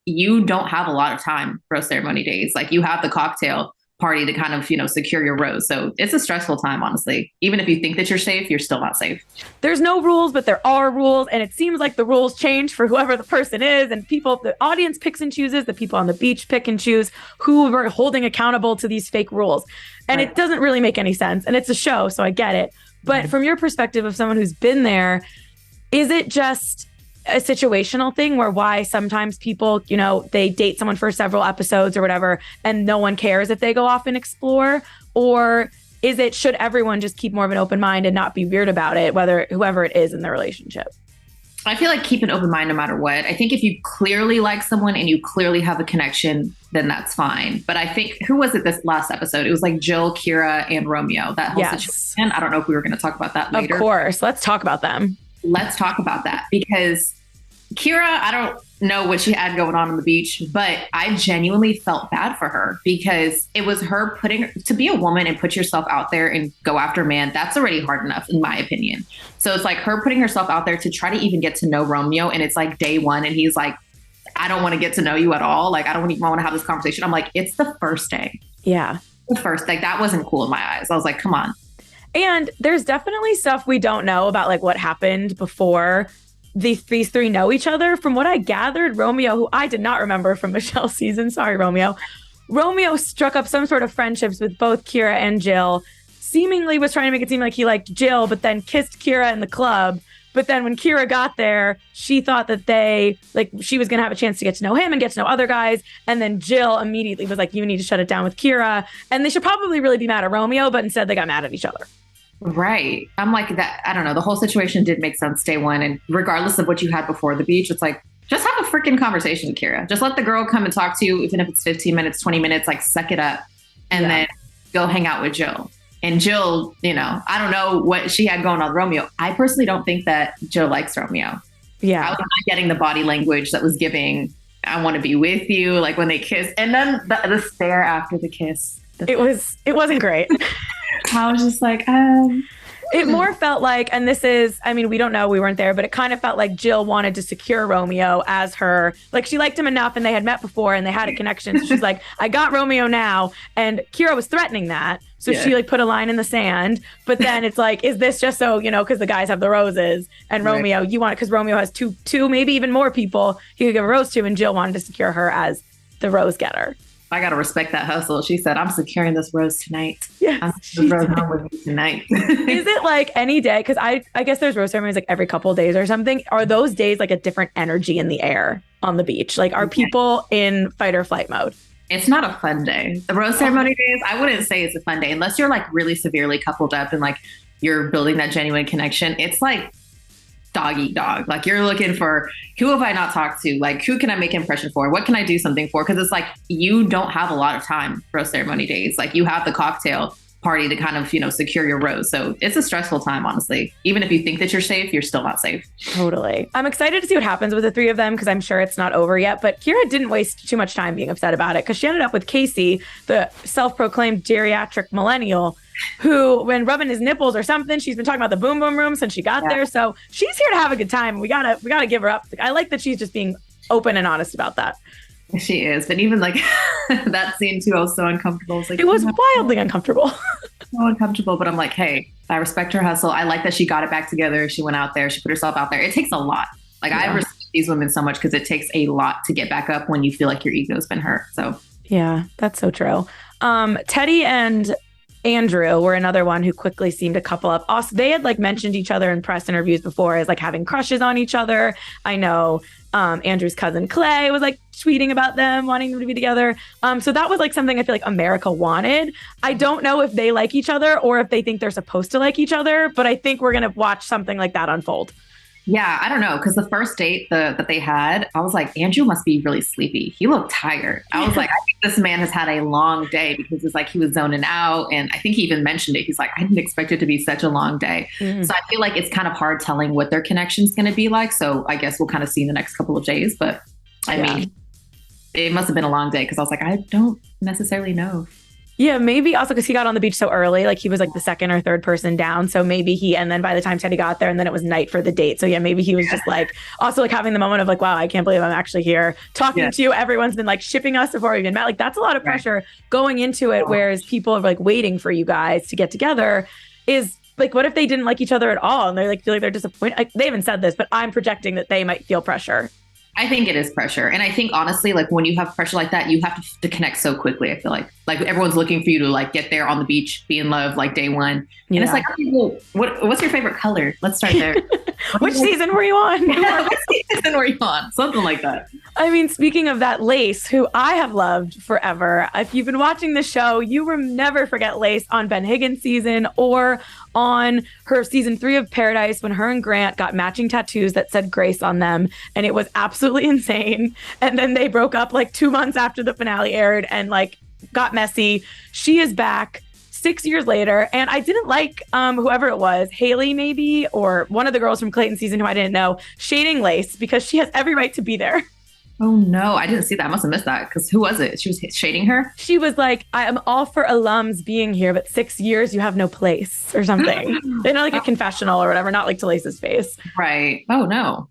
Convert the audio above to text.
you don't have a lot of time rose ceremony days. Like you have the cocktail party to kind of, secure your rose. So it's a stressful time, honestly. Even if you think that you're safe, you're still not safe. There's no rules, but there are rules. And it seems like the rules change for whoever the person is. And the audience picks and chooses, the people on the beach pick and choose who are holding accountable to these fake rules. And It doesn't really make any sense. And it's a show, so I get it. But from your perspective of someone who's been there, is it just a situational thing where why sometimes people, they date someone for several episodes or whatever, and no one cares if they go off and explore? Or should everyone just keep more of an open mind and not be weird about it, whoever it is in the relationship? I feel like keep an open mind no matter what. I think if you clearly like someone and you clearly have a connection, then that's fine. But I think, who was it this last episode? It was like Jill, Kyra, and Romeo, that whole situation. I don't know if we were going to talk about that later. Of course. Let's talk about them. Let's talk about that, because Kyra, I don't know what she had going on the beach, but I genuinely felt bad for her, because it was her to be a woman and put yourself out there and go after a man. That's already hard enough, in my opinion. So it's like her putting herself out there to try to even get to know Romeo. And it's like day one. And he's like, I don't want to get to know you at all. Like, I don't even want to have this conversation. I'm like, it's the first day. Yeah. The first, like, that wasn't cool in my eyes. I was like, come on. And there's definitely stuff we don't know about, like what happened before these three know each other. From what I gathered, Romeo, who I did not remember from Michelle's season, sorry, Romeo struck up some sort of friendships with both Kyra and Jill, seemingly was trying to make it seem like he liked Jill, but then kissed Kyra in the club. But then when Kyra got there, she thought that she was going to have a chance to get to know him and get to know other guys. And then Jill immediately was like, you need to shut it down with Kyra. And they should probably really be mad at Romeo, but instead they got mad at each other. Right. I'm like that. I don't know. The whole situation did make sense day one. And regardless of what you had before the beach, it's like, just have a freaking conversation, Kyra. Just let the girl come and talk to you, even if it's 15 minutes, 20 minutes, like suck it up and then go hang out with Jill. And Jill, I don't know what she had going on with Romeo. I personally don't think that Jill likes Romeo. Yeah. I was not getting the body language that was giving, I want to be with you, like when they kiss. And then the stare after the kiss. It wasn't great. I was just like, It more felt like, and this is, I mean, we don't know, we weren't there, but it kind of felt like Jill wanted to secure Romeo as her, like she liked him enough and they had met before and they had a connection. So she's like, I got Romeo now. And Kyra was threatening that. So she put a line in the sand. But then it's like, is this just so, because the guys have the roses and Romeo, you want it because Romeo has two, maybe even more people he could give a rose to. And Jill wanted to secure her as the rose getter. I got to respect that hustle. She said, I'm securing this rose tonight. Yes, I'm the rose home with you tonight. Is it like any day? Because I guess there's rose ceremonies like every couple of days or something. Are those days like a different energy in the air on the beach? Like, are people in fight or flight mode? It's not a fun day. The rose ceremony days, I wouldn't say it's a fun day unless you're like really severely coupled up and like you're building that genuine connection. It's like dog eat dog. Like you're looking for, who have I not talked to? Like, who can I make impression for? What can I do something for? Because it's like, you don't have a lot of time rose ceremony days. Like you have the cocktail party to kind of, secure your rose. So it's a stressful time, honestly. Even if you think that you're safe, you're still not safe. Totally. I'm excited to see what happens with the three of them because I'm sure it's not over yet. But Kyra didn't waste too much time being upset about it because she ended up with Casey, the self-proclaimed geriatric millennial, who, when rubbing his nipples or something, she's been talking about the boom boom room since she got there. So she's here to have a good time. We gotta give her up. I like that she's just being open and honest about that. She is. But even like that scene too, I was so uncomfortable. It was wildly uncomfortable. So uncomfortable. But I'm like, hey, I respect her hustle. I like that she got it back together. She went out there. She put herself out there. It takes a lot. Like I respect these women so much because it takes a lot to get back up when you feel like your ego's been hurt. So yeah, that's so true. Teddy and Andrew were another one who quickly seemed to couple up. Also, they had like mentioned each other in press interviews before as like having crushes on each other. I know Andrew's cousin Clay was like tweeting about them, wanting them to be together. So that was like something I feel like America wanted. I don't know if they like each other or if they think they're supposed to like each other, but I think we're going to watch something like that unfold. Yeah, I don't know. Because the first date that they had, I was like, Andrew must be really sleepy. He looked tired. I was like, I think this man has had a long day because it's like he was zoning out. And I think he even mentioned it. He's like, I didn't expect it to be such a long day. Mm-hmm. So I feel like it's kind of hard telling what their connection's going to be like. So I guess we'll kind of see in the next couple of days. But I mean, it must have been a long day because I was like, I don't necessarily know. Yeah, maybe also because he got on the beach so early, like he was like the second or third person down. So maybe and then by the time Teddy got there, and then it was night for the date. So yeah, maybe he was just like also like having the moment of like, wow, I can't believe I'm actually here talking to you. Everyone's been like shipping us before we even met. Like that's a lot of pressure going into it. Whereas people are like waiting for you guys to get together is like, what if they didn't like each other at all? And they're like, feel like they're disappointed. Like, they haven't said this, but I'm projecting that they might feel pressure. I think it is pressure. And I think honestly, like when you have pressure like that, you have to connect so quickly. I feel like everyone's looking for you to like get there on the beach, be in love, like day one. And it's like, okay, well, what's your favorite color? Let's start there. Which season were you on? What season were you on? Something like that. I mean, speaking of that, Lace, who I have loved forever. If you've been watching the show, you will never forget Lace on Ben Higgins' season or on her season 3 of Paradise when her and Grant got matching tattoos that said Grace on them. And it was absolutely insane. And then they broke up like 2 months after the finale aired and like got messy. She is back 6 years later. And I didn't like whoever it was, Haley maybe, or one of the girls from Clayton season who I didn't know, shading Lace because she has every right to be there. Oh no, I didn't see that. I must have missed that because who was it? She was shading her? She was like, I am all for alums being here, but 6 years you have no place or something. They're not like a confessional or whatever, not like to Lace's face. Right. Oh no.